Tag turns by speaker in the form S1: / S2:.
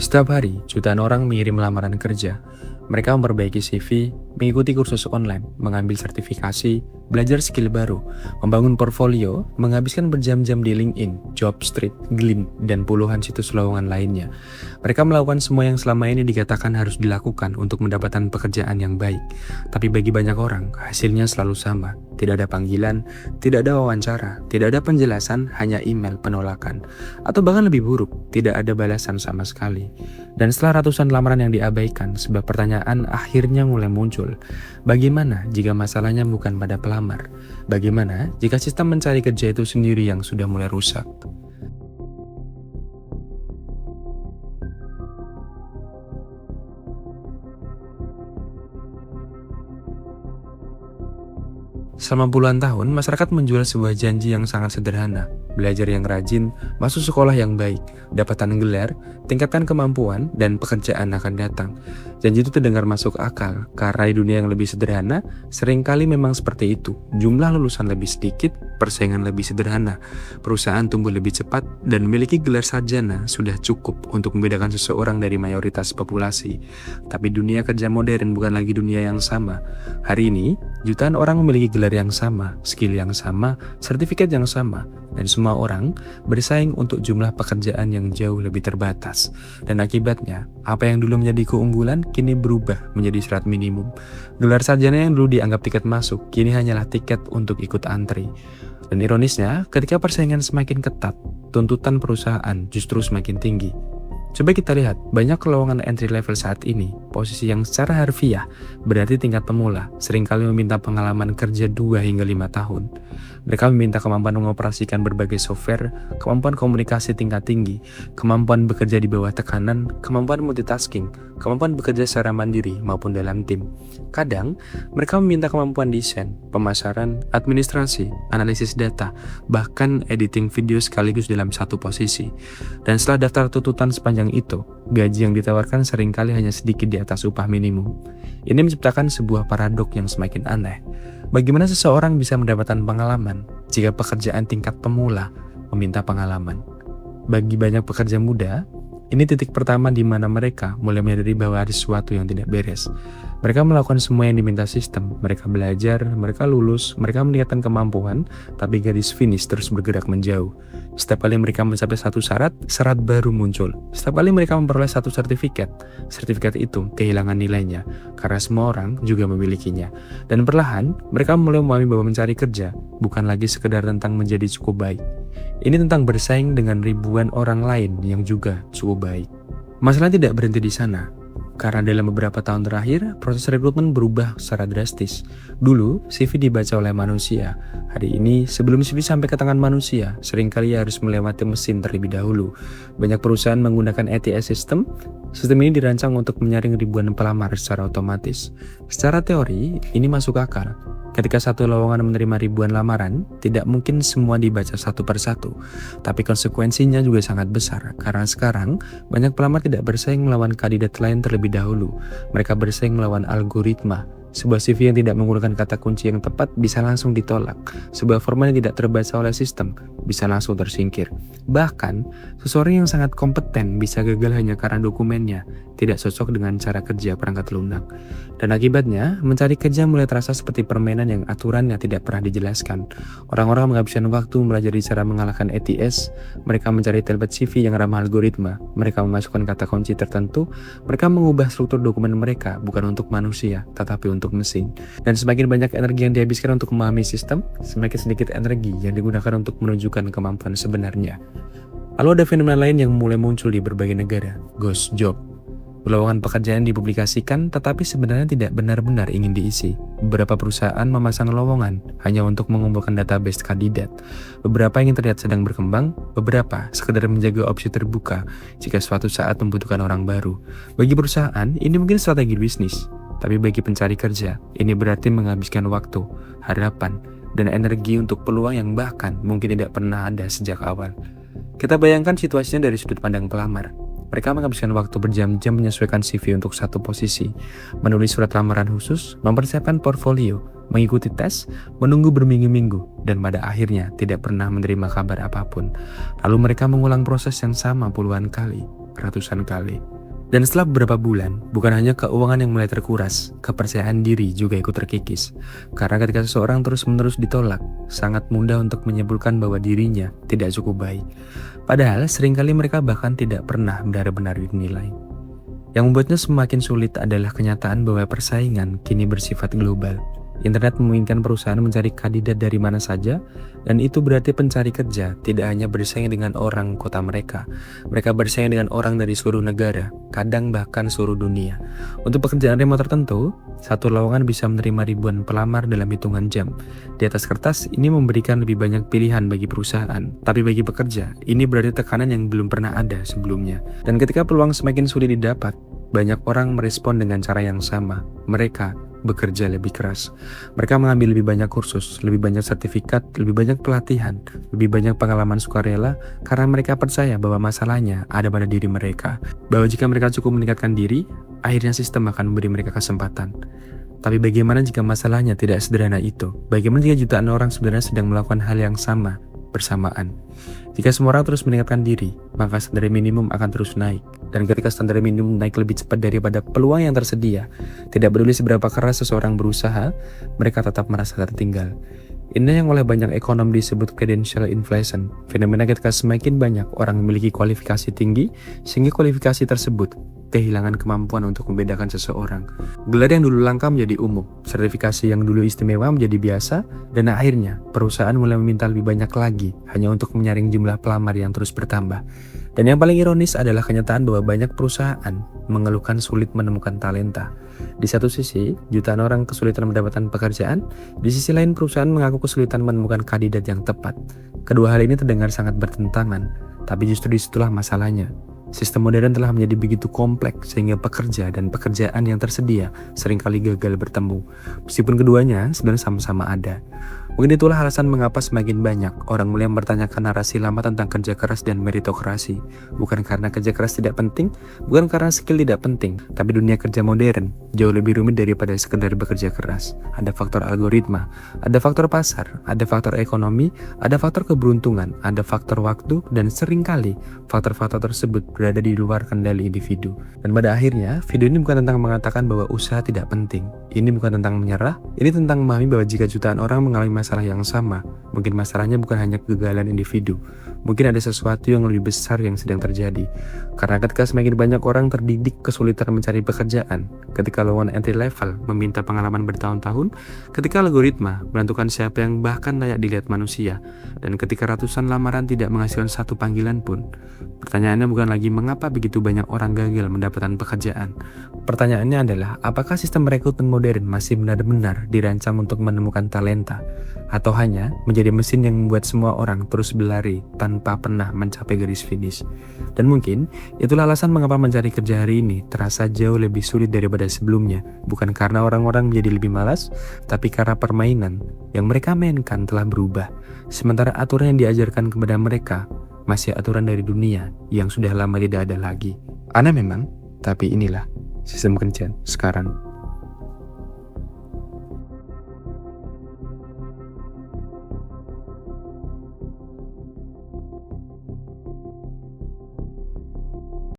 S1: Setiap hari, jutaan orang mengirim lamaran kerja. Mereka memperbaiki CV, mengikuti kursus online, mengambil sertifikasi, belajar skill baru, membangun portfolio, menghabiskan berjam-jam di LinkedIn, Jobstreet, Glean, dan puluhan situs lowongan lainnya. Mereka melakukan semua yang selama ini dikatakan harus dilakukan untuk mendapatkan pekerjaan yang baik. Tapi bagi banyak orang, hasilnya selalu sama. Tidak ada panggilan, tidak ada wawancara, tidak ada penjelasan, hanya email penolakan. Atau bahkan lebih buruk, tidak ada balasan sama sekali. Dan setelah ratusan lamaran yang diabaikan, sebuah pertanyaan akhirnya mulai muncul. Bagaimana jika masalahnya bukan pada pelamar? Bagaimana jika sistem mencari kerja itu sendiri yang sudah mulai rusak? Selama puluhan tahun, masyarakat menjual sebuah janji yang sangat sederhana. Belajar yang rajin, masuk sekolah yang baik, dapatkan gelar, tingkatkan kemampuan, dan pekerjaan akan datang. Janji itu terdengar masuk akal, karena di dunia yang lebih sederhana, seringkali memang seperti itu. Jumlah lulusan lebih sedikit, persaingan lebih sederhana, perusahaan tumbuh lebih cepat, dan memiliki gelar sarjana sudah cukup untuk membedakan seseorang dari mayoritas populasi. Tapi dunia kerja modern bukan lagi dunia yang sama. Hari ini, jutaan orang memiliki gelar yang sama, skill yang sama, sertifikat yang sama, dan semua orang bersaing untuk jumlah pekerjaan yang jauh lebih terbatas. Dan akibatnya, apa yang dulu menjadi keunggulan kini berubah menjadi syarat minimum. Gelar sarjana yang dulu dianggap tiket masuk, kini hanyalah tiket untuk ikut antri. Dan ironisnya, ketika persaingan semakin ketat, tuntutan perusahaan justru semakin tinggi. Coba kita lihat, banyak lowongan entry level saat ini, posisi yang secara harfiah berarti tingkat pemula, seringkali meminta pengalaman kerja 2 hingga 5 tahun. Mereka meminta kemampuan mengoperasikan berbagai software, kemampuan komunikasi tingkat tinggi, kemampuan bekerja di bawah tekanan, kemampuan multitasking, kemampuan bekerja secara mandiri maupun dalam tim. Kadang, mereka meminta kemampuan desain, pemasaran, administrasi, analisis data, bahkan editing video sekaligus dalam satu posisi. Dan setelah daftar tuntutan sepanjang itu, gaji yang ditawarkan seringkali hanya sedikit di atas upah minimum. Ini menciptakan sebuah paradok yang semakin aneh. Bagaimana seseorang bisa mendapatkan pengalaman jika pekerjaan tingkat pemula meminta pengalaman? Bagi banyak pekerja muda, ini titik pertama di mana mereka mulai menyadari bahwa ada sesuatu yang tidak beres. Mereka melakukan semua yang diminta sistem. Mereka belajar, mereka lulus, mereka meningkatkan kemampuan, tapi garis finish terus bergerak menjauh. Setiap kali mereka mencapai satu syarat, syarat baru muncul. Setiap kali mereka memperoleh satu sertifikat, sertifikat itu kehilangan nilainya, karena semua orang juga memilikinya. Dan perlahan, mereka mulai memahami bahwa mencari kerja bukan lagi sekedar tentang menjadi cukup baik. Ini tentang bersaing dengan ribuan orang lain yang juga cukup baik. Masalah tidak berhenti di sana. Karena dalam beberapa tahun terakhir, proses rekrutmen berubah secara drastis. Dulu, CV dibaca oleh manusia. Hari ini, sebelum CV sampai ke tangan manusia, seringkali harus melewati mesin terlebih dahulu. Banyak perusahaan menggunakan ATS system. Sistem ini dirancang untuk menyaring ribuan pelamar secara otomatis. Secara teori, ini masuk akal. Ketika satu lowongan menerima ribuan lamaran, tidak mungkin semua dibaca satu persatu. Tapi konsekuensinya juga sangat besar, karena sekarang banyak pelamar tidak bersaing melawan kandidat lain terlebih dahulu. Mereka bersaing melawan algoritma. Sebuah CV yang tidak menggunakan kata kunci yang tepat bisa langsung ditolak. Sebuah format yang tidak terbaca oleh sistem bisa langsung tersingkir. Bahkan, seseorang yang sangat kompeten bisa gagal hanya karena dokumennya tidak cocok dengan cara kerja perangkat lunak. Dan akibatnya, mencari kerja mulai terasa seperti permainan yang aturannya tidak pernah dijelaskan. Orang-orang menghabiskan waktu mempelajari cara mengalahkan ATS, mereka mencari template CV yang ramah algoritma, mereka memasukkan kata kunci tertentu, mereka mengubah struktur dokumen mereka bukan untuk manusia, tetapi untuk mesin. Dan semakin banyak energi yang dihabiskan untuk memahami sistem, semakin sedikit energi yang digunakan untuk menunjukkan kemampuan sebenarnya. Lalu ada fenomena lain yang mulai muncul di berbagai negara, ghost job. Lowongan pekerjaan dipublikasikan tetapi sebenarnya tidak benar-benar ingin diisi. Beberapa perusahaan memasang lowongan hanya untuk mengumpulkan database kandidat. Beberapa ingin terlihat sedang berkembang, beberapa sekedar menjaga opsi terbuka jika suatu saat membutuhkan orang baru. Bagi perusahaan, ini mungkin strategi bisnis. Tapi bagi pencari kerja, ini berarti menghabiskan waktu, harapan, dan energi untuk peluang yang bahkan mungkin tidak pernah ada sejak awal. Kita bayangkan situasinya dari sudut pandang pelamar. Mereka menghabiskan waktu berjam-jam menyesuaikan CV untuk satu posisi, menulis surat lamaran khusus, mempersiapkan portfolio, mengikuti tes, menunggu berminggu-minggu, dan pada akhirnya tidak pernah menerima kabar apapun. Lalu mereka mengulang proses yang sama puluhan kali. ratusan kali. Dan setelah beberapa bulan, bukan hanya keuangan yang mulai terkuras, kepercayaan diri juga ikut terkikis. Karena ketika seseorang terus-menerus ditolak, sangat mudah untuk menyimpulkan bahwa dirinya tidak cukup baik. Padahal seringkali mereka bahkan tidak pernah benar-benar dinilai. Yang membuatnya semakin sulit adalah kenyataan bahwa persaingan kini bersifat global. Internet memungkinkan perusahaan mencari kandidat dari mana saja, dan itu berarti pencari kerja tidak hanya bersaing dengan orang kota mereka. Mereka bersaing dengan orang dari seluruh negara, kadang bahkan seluruh dunia. Untuk pekerjaan remote tertentu, satu lowongan bisa menerima ribuan pelamar dalam hitungan jam. Di atas kertas, ini memberikan lebih banyak pilihan bagi perusahaan. Tapi bagi pekerja, ini berarti tekanan yang belum pernah ada sebelumnya. Dan ketika peluang semakin sulit didapat, banyak orang merespon dengan cara yang sama. Mereka bekerja lebih keras. Mereka mengambil lebih banyak kursus, lebih banyak sertifikat, lebih banyak pelatihan, lebih banyak pengalaman sukarela karena mereka percaya bahwa masalahnya ada pada diri mereka. Bahwa jika mereka cukup meningkatkan diri, akhirnya sistem akan memberi mereka kesempatan. Tapi bagaimana jika masalahnya tidak sederhana itu? Bagaimana jika jutaan orang sebenarnya sedang melakukan hal yang sama bersamaan? Jika semua orang terus meningkatkan diri, maka standar minimum akan terus naik. Dan ketika standar minimum naik lebih cepat daripada peluang yang tersedia, tidak peduli seberapa keras seseorang berusaha, mereka tetap merasa tertinggal. Ini yang oleh banyak ekonom disebut credential inflation, fenomena ketika semakin banyak orang memiliki kualifikasi tinggi, sehingga kualifikasi tersebut kehilangan kemampuan untuk membedakan seseorang. Gelar yang dulu langka menjadi umum, sertifikasi yang dulu istimewa menjadi biasa, dan akhirnya perusahaan mulai meminta lebih banyak lagi hanya untuk menyaring jumlah pelamar yang terus bertambah. Dan yang paling ironis adalah kenyataan bahwa banyak perusahaan mengeluhkan sulit menemukan talenta. Di satu sisi, jutaan orang kesulitan mendapatkan pekerjaan, di sisi lain perusahaan mengaku kesulitan menemukan kandidat yang tepat. Kedua hal ini terdengar sangat bertentangan, tapi justru disitulah masalahnya. Sistem modern telah menjadi begitu kompleks sehingga pekerja dan pekerjaan yang tersedia seringkali gagal bertemu. Meskipun keduanya sebenarnya sama-sama ada. Mungkin itulah alasan mengapa semakin banyak orang mulai mempertanyakan narasi lama tentang kerja keras dan meritokrasi. Bukan karena kerja keras tidak penting, bukan karena skill tidak penting, tapi dunia kerja modern jauh lebih rumit daripada sekedar bekerja keras. Ada faktor algoritma, ada faktor pasar, ada faktor ekonomi, ada faktor keberuntungan, ada faktor waktu, dan seringkali faktor-faktor tersebut berada di luar kendali individu. Dan pada akhirnya, video ini bukan tentang mengatakan bahwa usaha tidak penting. Ini bukan tentang menyerah, ini tentang memahami bahwa jika jutaan orang mengalami masalah yang sama, mungkin masalahnya bukan hanya kegagalan individu. Mungkin ada sesuatu yang lebih besar yang sedang terjadi. Karena ketika semakin banyak orang terdidik kesulitan mencari pekerjaan, ketika lowongan entry level meminta pengalaman bertahun-tahun, ketika algoritma menentukan siapa yang bahkan layak dilihat manusia, dan ketika ratusan lamaran tidak menghasilkan satu panggilan pun, pertanyaannya bukan lagi mengapa begitu banyak orang gagal mendapatkan pekerjaan. Pertanyaannya adalah, apakah sistem rekrutmen modern masih benar-benar dirancang untuk menemukan talenta, atau hanya menjadi mesin yang membuat semua orang terus berlari tanpa pernah mencapai garis finish? Dan mungkin itulah alasan mengapa mencari kerja hari ini terasa jauh lebih sulit daripada sebelumnya. Bukan karena orang-orang menjadi lebih malas, tapi karena permainan yang mereka mainkan telah berubah. Sementara aturan yang diajarkan kepada mereka masih aturan dari dunia yang sudah lama tidak ada lagi. Aneh memang, tapi inilah sistem kerja sekarang.